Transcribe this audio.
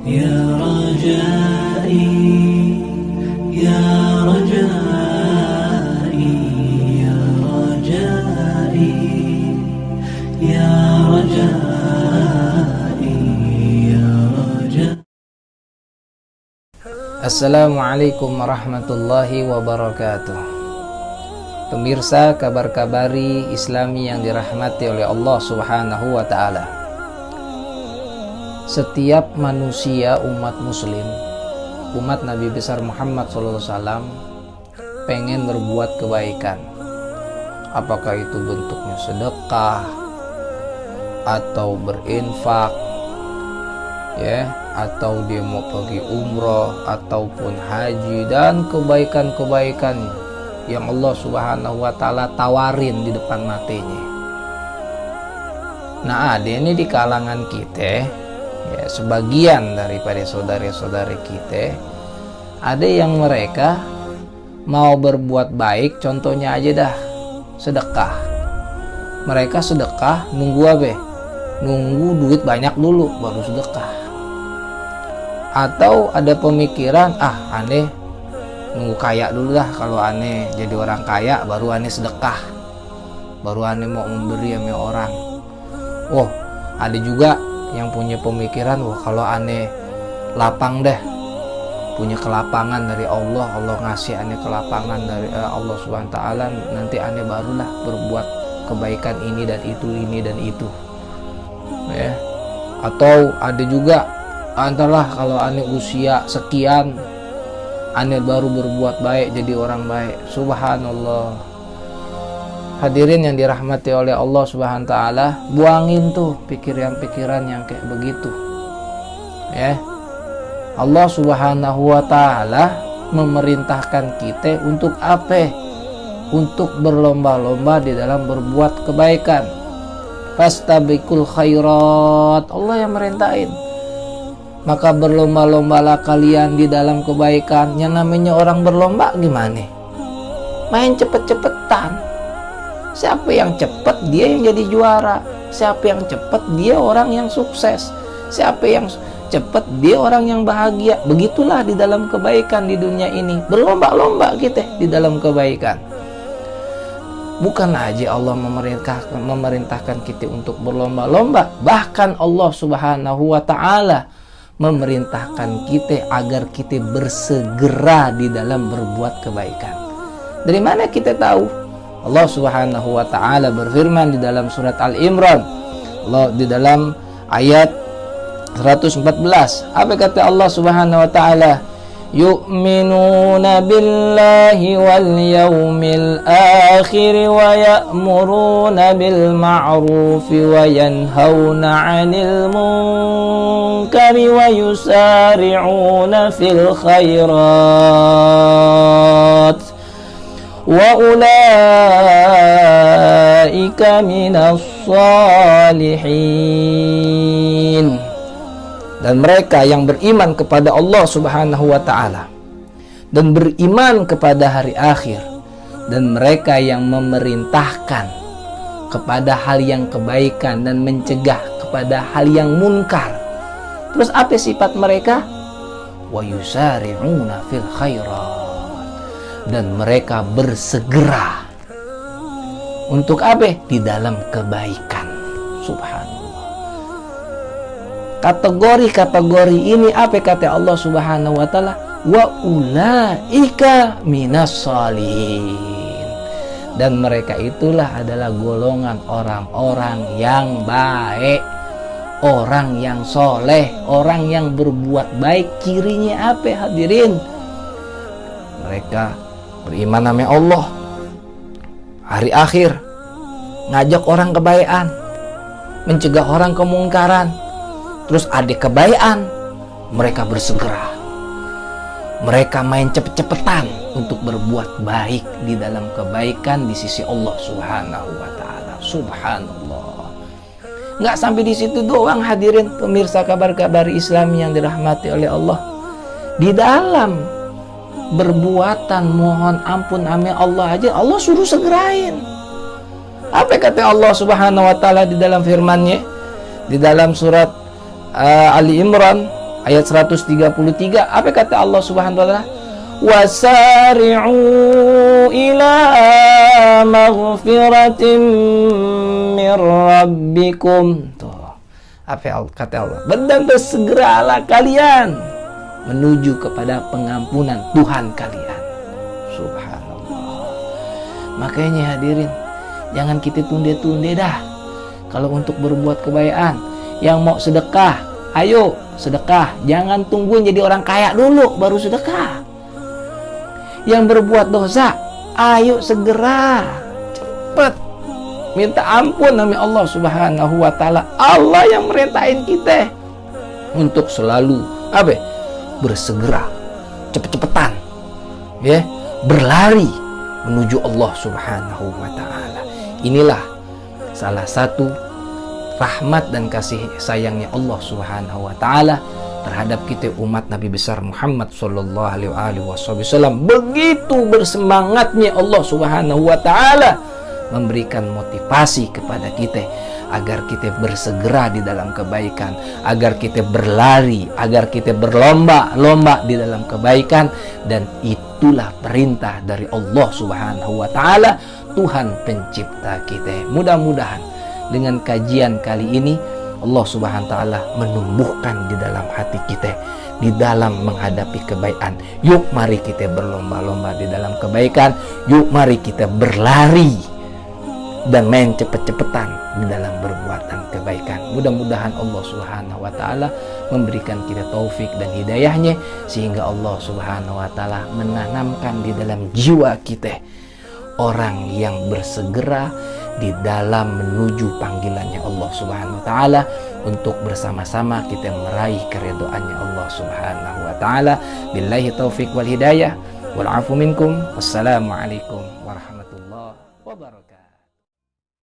يا رجائي يا رجائي يا رجائي يا رجائي يا رجائي. Assalamualaikum warahmatullahi wabarakatuh. Pemirsa kabar-kabari Islami yang dirahmati oleh Allah Subhanahu wa ta'ala. Setiap manusia umat muslim, umat Nabi besar Muhammad SAW, pengen berbuat kebaikan. Apakah itu bentuknya sedekah atau berinfak, ya, atau dia mau pergi umroh ataupun haji, dan kebaikan-kebaikan yang Allah Subhanahu wa ta'ala tawarin di depan matanya. Nah, ada ini di kalangan kita, ya, sebagian daripada saudara-saudari kita, ada yang mereka mau berbuat baik, contohnya aja dah sedekah. Mereka sedekah nunggu apa? Nunggu duit banyak dulu baru sedekah. Atau ada pemikiran, aneh nunggu kaya dulu dah, kalau aneh jadi orang kaya baru aneh sedekah, baru aneh mau memberi sama orang. Ada juga yang punya pemikiran, kalau aneh lapang deh, punya kelapangan dari Allah, Allah ngasih aneh kelapangan dari Allah Subhanahu wa ta'ala, nanti aneh barulah berbuat kebaikan ini dan itu, ya. Atau ada juga antara kalau aneh usia sekian aneh baru berbuat baik, jadi orang baik. Subhanallah. Hadirin yang dirahmati oleh Allah Subhanahu wa ta'ala, buangin tuh pikiran-pikiran yang kayak begitu, ya. Allah Subhanahu wa ta'ala memerintahkan kita untuk apa? Untuk berlomba-lomba di dalam berbuat kebaikan. Fastabiqul khairat, Allah yang merintahin. Maka berlomba-lombalah kalian di dalam kebaikan. Yang namanya orang berlomba gimana? Main cepet-cepetan. Siapa yang cepet, dia yang jadi juara. Siapa yang cepet, dia orang yang sukses. Siapa yang cepet, dia orang yang bahagia. Begitulah di dalam kebaikan di dunia ini. Berlomba-lomba kita di dalam kebaikan. Bukan aja Allah memerintahkan kita untuk berlomba-lomba, bahkan Allah Subhanahu wa ta'ala memerintahkan kita agar kita bersegera di dalam berbuat kebaikan. Dari mana kita tahu? Allah Subhanahu wa ta'ala berfirman di dalam surat Al-Imran, Allah di dalam ayat 114. Apa kata Allah Subhanahu wa ta'ala? Yu'minuna billahi wal yawmil akhir wa ya'muruna bil ma'rufi wa yanhauna 'anil munkari wa yusari'una fil khairat wa ulaika minas salihin. Dan mereka yang beriman kepada Allah Subhanahu wa ta'ala dan beriman kepada hari akhir, dan mereka yang memerintahkan kepada hal yang kebaikan dan mencegah kepada hal yang munkar. Terus apa sifat mereka? Wa yusari'una fil khairat, dan mereka bersegera untuk apa? Di dalam kebaikan. Subhanallah. Kategori-kategori ini apa kata Allah Subhanahu wa ta'ala? Wa ulaika minas shalihin. Dan mereka itulah adalah golongan orang-orang yang baik, orang yang soleh, orang yang berbuat baik. Cirinya apa, hadirin? Mereka beriman sama Allah, hari akhir, ngajak orang kebaikan, mencegah orang kemungkaran. Terus ada kebaikan, mereka bersegera. Mereka main cepet-cepetan untuk berbuat baik di dalam kebaikan di sisi Allah Subhanahu wa ta'ala. Subhanallah. Nggak sampai di situ doang, hadirin pemirsa kabar-kabar Islam yang dirahmati oleh Allah. Di dalam berbuatan mohon ampun sama Allah aja, Allah suruh segerain. Apa kata Allah Subhanahu wa ta'ala di dalam firman-Nya? Di dalam surat Ali Imran ayat 133, apa kata Allah Subhanahu wa taala? Wasari'u ila maghfiratin mir rabbikum. Tuh, apa kata Allah? Dan bersegeralah kalian menuju kepada pengampunan Tuhan kalian. Subhanallah. Makanya hadirin, jangan kita tunda-tunda dah. Kalau untuk berbuat kebaikan, yang mau sedekah, ayo sedekah. Jangan tungguin jadi orang kaya dulu baru sedekah. Yang berbuat dosa, ayo segera, cepet minta ampun nama Allah Subhanahu wa taala. Allah yang merintahin kita untuk selalu bersegera, cepet-cepetan, ya, berlari menuju Allah Subhanahu wa taala. Inilah salah satu rahmat dan kasih sayangnya Allah Subhanahu wa taala terhadap kita umat Nabi besar Muhammad sallallahu alaihi wasallam. Begitu bersemangatnya Allah Subhanahu wa taala memberikan motivasi kepada kita agar kita bersegera di dalam kebaikan, agar kita berlari, agar kita berlomba-lomba di dalam kebaikan. Dan itulah perintah dari Allah Subhanahu wa taala, Tuhan pencipta kita. Mudah-mudahan dengan kajian kali ini Allah Subhanahu wa taala menumbuhkan di dalam hati kita di dalam menghadapi kebaikan. Yuk mari kita berlomba-lomba di dalam kebaikan. Yuk mari kita berlari dan main cepet-cepetan di dalam perbuatan kebaikan. Mudah-mudahan Allah Subhanahu wa taala memberikan kita taufik dan hidayahnya, sehingga Allah Subhanahu wa taala menanamkan di dalam jiwa kita orang yang bersegera di dalam menuju panggilannya Allah Subhanahu wa taala, untuk bersama-sama kita meraih keridhaannya Allah Subhanahu wa taala. Billahi taufik wal hidayah wal afu minkum. Wassalamualaikum warahmatullahi wabarakatuh.